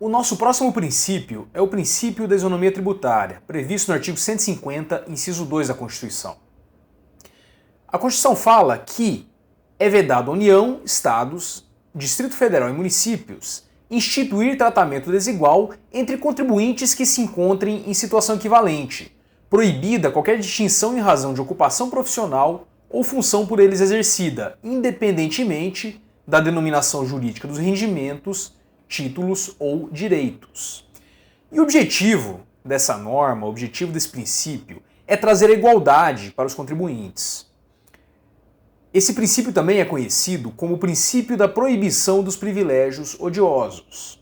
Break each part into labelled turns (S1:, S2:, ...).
S1: O nosso próximo princípio é o princípio da isonomia tributária, previsto no artigo 150, inciso 2 da Constituição. A Constituição fala que é vedado à União, Estados, Distrito Federal e municípios instituir tratamento desigual entre contribuintes que se encontrem em situação equivalente, proibida qualquer distinção em razão de ocupação profissional ou função por eles exercida, independentemente da denominação jurídica dos rendimentos, títulos ou direitos. E o objetivo dessa norma, o objetivo desse princípio, é trazer a igualdade para os contribuintes. Esse princípio também é conhecido como o princípio da proibição dos privilégios odiosos.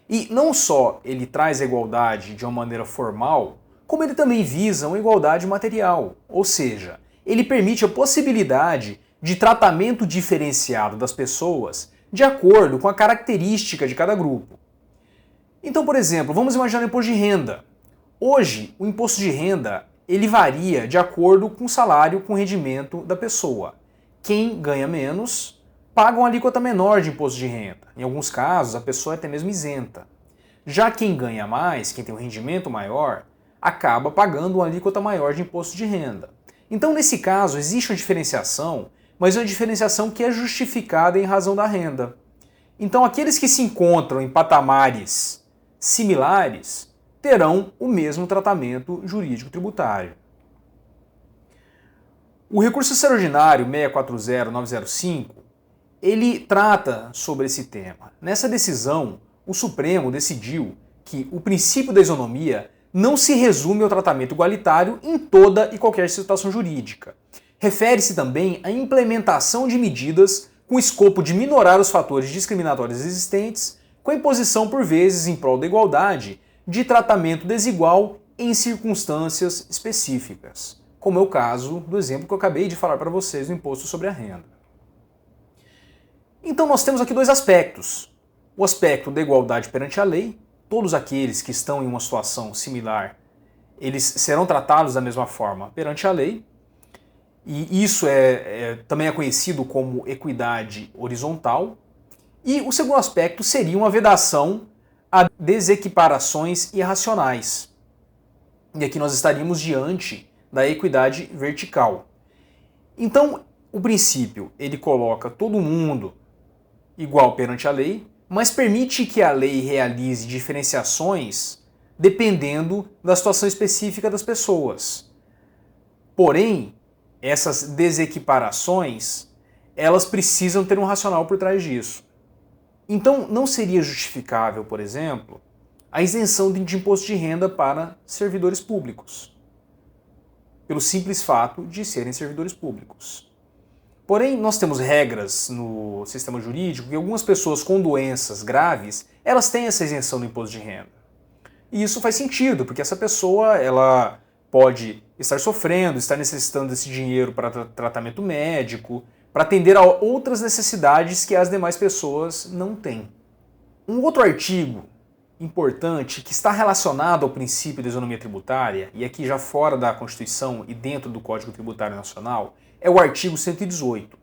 S1: E não só ele traz a igualdade de uma maneira formal, como ele também visa uma igualdade material, ou seja, ele permite a possibilidade de tratamento diferenciado das pessoas de acordo com a característica de cada grupo. Então, por exemplo, vamos imaginar o imposto de renda. Hoje, o imposto de renda ele varia de acordo com o salário, com o rendimento da pessoa. Quem ganha menos paga uma alíquota menor de imposto de renda. Em alguns casos, a pessoa é até mesmo isenta. Já quem ganha mais, quem tem um rendimento maior, acaba pagando uma alíquota maior de imposto de renda. Então, nesse caso, existe uma diferenciação, mas uma diferenciação que é justificada em razão da renda. Então, aqueles que se encontram em patamares similares terão o mesmo tratamento jurídico tributário. O recurso extraordinário 640905, ele trata sobre esse tema. Nessa decisão, o Supremo decidiu que o princípio da isonomia não se resume ao tratamento igualitário em toda e qualquer situação jurídica. Refere-se também à implementação de medidas com o escopo de minorar os fatores discriminatórios existentes, com a imposição, por vezes, em prol da igualdade, de tratamento desigual em circunstâncias específicas, como é o caso do exemplo que eu acabei de falar para vocês do imposto sobre a renda. Então nós temos aqui dois aspectos. O aspecto da igualdade perante a lei, todos aqueles que estão em uma situação similar, eles serão tratados da mesma forma perante a lei, e isso também é conhecido como equidade horizontal. E o segundo aspecto seria uma vedação a desequiparações irracionais. E aqui nós estaríamos diante da equidade vertical. Então, o princípio, ele coloca todo mundo igual perante a lei, mas permite que a lei realize diferenciações dependendo da situação específica das pessoas. Porém, essas desequiparações, elas precisam ter um racional por trás disso. Então, não seria justificável, por exemplo, a isenção de imposto de renda para servidores públicos, pelo simples fato de serem servidores públicos. Porém, nós temos regras no sistema jurídico que algumas pessoas com doenças graves, elas têm essa isenção do imposto de renda. E isso faz sentido, porque essa pessoa ela pode estar sofrendo, estar necessitando desse dinheiro para tratamento médico, para atender a outras necessidades que as demais pessoas não têm. Um outro artigo importante que está relacionado ao princípio da isonomia tributária, e aqui já fora da Constituição e dentro do Código Tributário Nacional, é o artigo 118,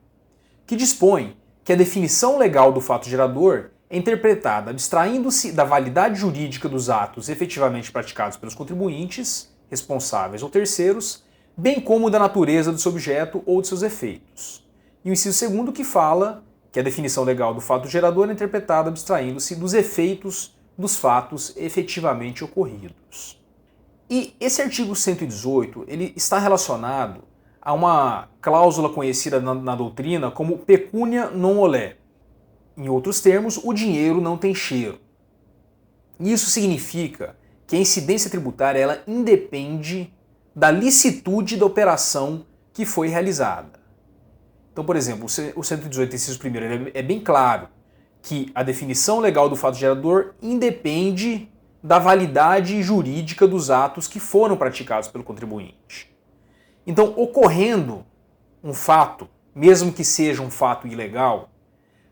S1: que dispõe que a definição legal do fato gerador é interpretada abstraindo-se da validade jurídica dos atos efetivamente praticados pelos contribuintes, responsáveis ou terceiros, bem como da natureza do seu objeto ou de seus efeitos. E o inciso segundo que fala que a definição legal do fato gerador é interpretada abstraindo-se dos efeitos dos fatos efetivamente ocorridos. E esse artigo 118 ele está relacionado a uma cláusula conhecida na doutrina como pecúnia non olé. Em outros termos, o dinheiro não tem cheiro. Isso significa que a incidência tributária ela independe da licitude da operação que foi realizada. Então, por exemplo, o 118, inciso 1º, é bem claro que a definição legal do fato gerador independe da validade jurídica dos atos que foram praticados pelo contribuinte. Então, ocorrendo um fato, mesmo que seja um fato ilegal,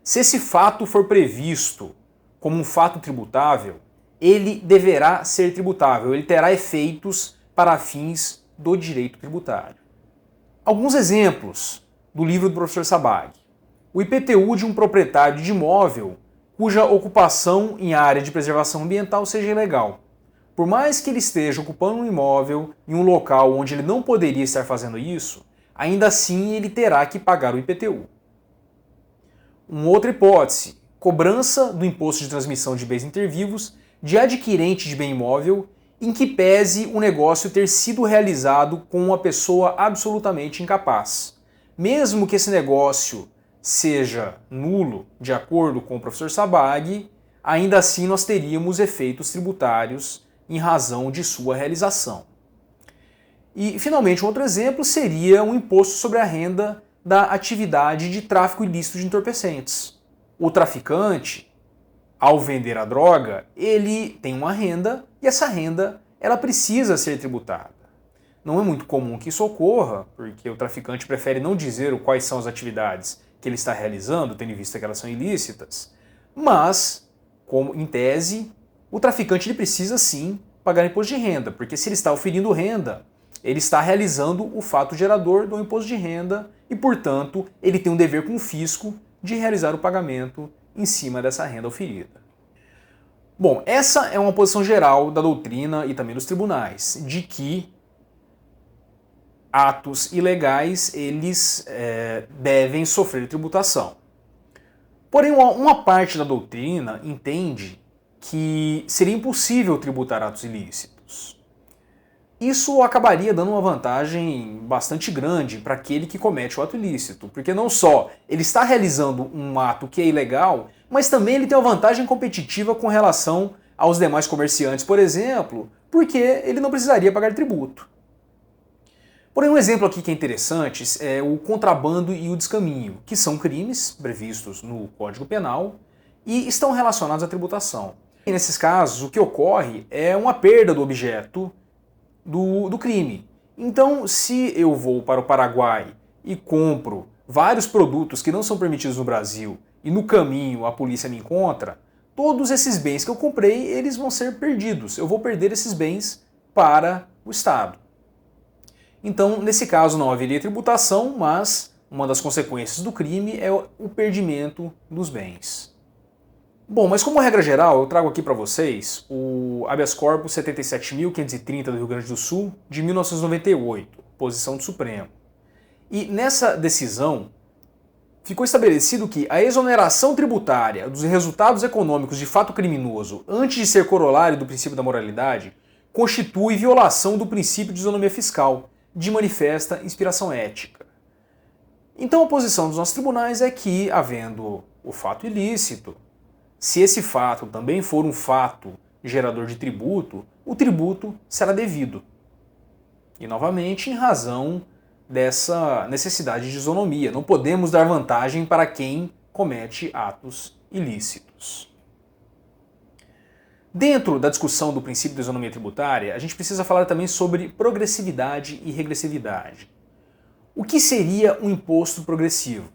S1: se esse fato for previsto como um fato tributável, ele deverá ser tributável, ele terá efeitos para fins do direito tributário. Alguns exemplos do livro do professor Sabag. O IPTU de um proprietário de imóvel cuja ocupação em área de preservação ambiental seja ilegal. Por mais que ele esteja ocupando um imóvel em um local onde ele não poderia estar fazendo isso, ainda assim ele terá que pagar o IPTU. Uma outra hipótese, cobrança do imposto de transmissão de bens intervivos de adquirente de bem imóvel em que pese o negócio ter sido realizado com uma pessoa absolutamente incapaz. Mesmo que esse negócio seja nulo, de acordo com o professor Sabag, ainda assim nós teríamos efeitos tributários em razão de sua realização. E, finalmente, um outro exemplo seria um imposto sobre a renda da atividade de tráfico ilícito de entorpecentes. O traficante, ao vender a droga, ele tem uma renda e essa renda ela precisa ser tributada. Não é muito comum que isso ocorra, porque o traficante prefere não dizer quais são as atividades que ele está realizando, tendo em vista que elas são ilícitas, mas, como em tese, o traficante ele precisa sim pagar imposto de renda, porque se ele está oferindo renda, ele está realizando o fato gerador do imposto de renda e, portanto, ele tem um dever com o fisco de realizar o pagamento em cima dessa renda oferida. Bom, essa é uma posição geral da doutrina e também dos tribunais, de que atos ilegais eles devem sofrer tributação. Porém, uma parte da doutrina entende que seria impossível tributar atos ilícitos. Isso acabaria dando uma vantagem bastante grande para aquele que comete o ato ilícito, porque não só ele está realizando um ato que é ilegal, mas também ele tem uma vantagem competitiva com relação aos demais comerciantes, por exemplo, porque ele não precisaria pagar tributo. Porém, um exemplo aqui que é interessante é o contrabando e o descaminho, que são crimes previstos no Código Penal e estão relacionados à tributação. E nesses casos, o que ocorre é uma perda do objeto do crime. Então, se eu vou para o Paraguai e compro vários produtos que não são permitidos no Brasil e no caminho a polícia me encontra, todos esses bens que eu comprei, eles vão ser perdidos. Eu vou perder esses bens para o Estado. Então, nesse caso não haveria tributação, mas uma das consequências do crime é o perdimento dos bens. Bom, mas como regra geral, eu trago aqui para vocês o habeas corpus 77.530 do Rio Grande do Sul, de 1998, posição do Supremo. E nessa decisão, ficou estabelecido que a exoneração tributária dos resultados econômicos de fato criminoso, antes de ser corolário do princípio da moralidade, constitui violação do princípio de isonomia fiscal, de manifesta inspiração ética. Então a posição dos nossos tribunais é que, havendo o fato ilícito, se esse fato também for um fato gerador de tributo, o tributo será devido. E novamente, em razão dessa necessidade de isonomia. Não podemos dar vantagem para quem comete atos ilícitos. Dentro da discussão do princípio da isonomia tributária, a gente precisa falar também sobre progressividade e regressividade. O que seria um imposto progressivo?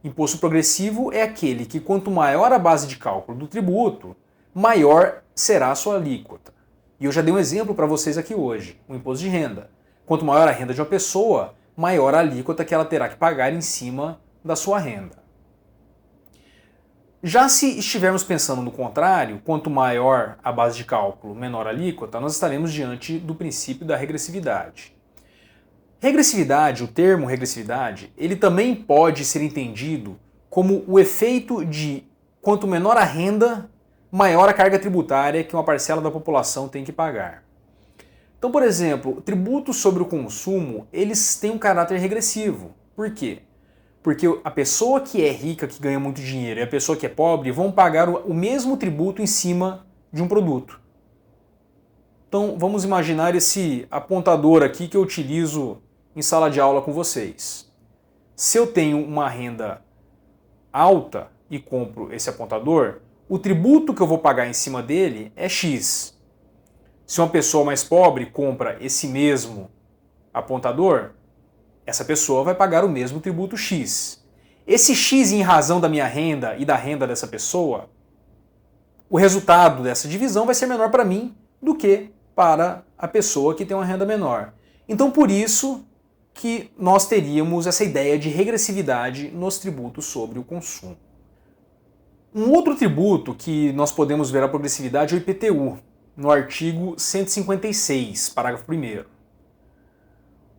S1: Imposto progressivo é aquele que, quanto maior a base de cálculo do tributo, maior será a sua alíquota. E eu já dei um exemplo para vocês aqui hoje, o imposto de renda. Quanto maior a renda de uma pessoa, maior a alíquota que ela terá que pagar em cima da sua renda. Já se estivermos pensando no contrário, quanto maior a base de cálculo, menor a alíquota, nós estaremos diante do princípio da regressividade. Regressividade, o termo regressividade, ele também pode ser entendido como o efeito de quanto menor a renda, maior a carga tributária que uma parcela da população tem que pagar. Então, por exemplo, tributos sobre o consumo, eles têm um caráter regressivo. Por quê? Porque a pessoa que é rica, que ganha muito dinheiro, e a pessoa que é pobre vão pagar o mesmo tributo em cima de um produto. Então, vamos imaginar esse apontador aqui que eu utilizo em sala de aula com vocês. Se eu tenho uma renda alta e compro esse apontador, o tributo que eu vou pagar em cima dele é X. Se uma pessoa mais pobre compra esse mesmo apontador, essa pessoa vai pagar o mesmo tributo X. Esse X em razão da minha renda e da renda dessa pessoa, o resultado dessa divisão vai ser menor para mim do que para a pessoa que tem uma renda menor. Então, por isso que nós teríamos essa ideia de regressividade nos tributos sobre o consumo. Um outro tributo que nós podemos ver a progressividade é o IPTU, no artigo 156, parágrafo 1º.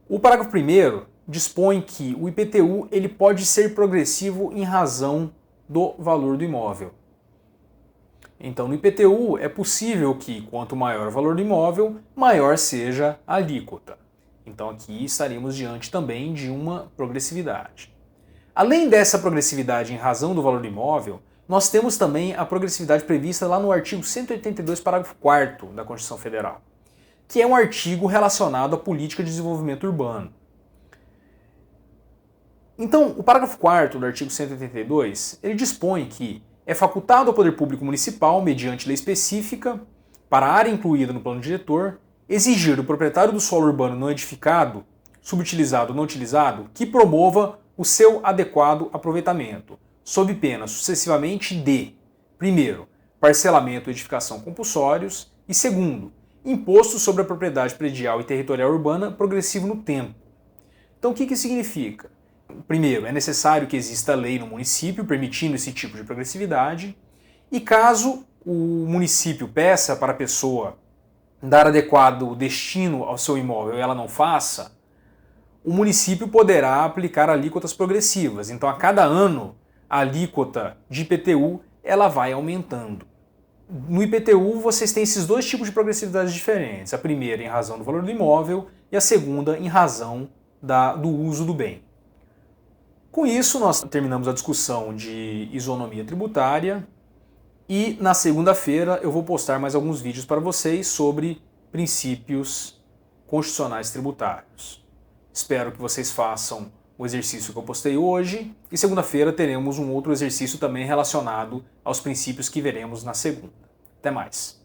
S1: O parágrafo 1º dispõe que o IPTU ele pode ser progressivo em razão do valor do imóvel. Então, no IPTU é possível que, quanto maior o valor do imóvel, maior seja a alíquota. Então, aqui estaremos diante também de uma progressividade. Além dessa progressividade em razão do valor do imóvel, nós temos também a progressividade prevista lá no artigo 182, parágrafo 4º da Constituição Federal, que é um artigo relacionado à política de desenvolvimento urbano. Então, o parágrafo 4º do artigo 182, ele dispõe que é facultado ao Poder Público Municipal, mediante lei específica, para a área incluída no plano diretor, exigir do proprietário do solo urbano não edificado, subutilizado ou não utilizado, que promova o seu adequado aproveitamento, sob pena sucessivamente de, primeiro, parcelamento e edificação compulsórios e, segundo, imposto sobre a propriedade predial e territorial urbana progressivo no tempo. Então, o que isso significa? Primeiro, é necessário que exista lei no município permitindo esse tipo de progressividade, e caso o município peça para a pessoa dar adequado destino ao seu imóvel e ela não faça, o município poderá aplicar alíquotas progressivas. Então, a cada ano, a alíquota de IPTU ela vai aumentando. No IPTU, vocês têm esses dois tipos de progressividades diferentes. A primeira em razão do valor do imóvel e a segunda em razão do uso do bem. Com isso, nós terminamos a discussão de isonomia tributária e na segunda-feira eu vou postar mais alguns vídeos para vocês sobre princípios constitucionais tributários. Espero que vocês façam o exercício que eu postei hoje e segunda-feira teremos um outro exercício também relacionado aos princípios que veremos na segunda. Até mais!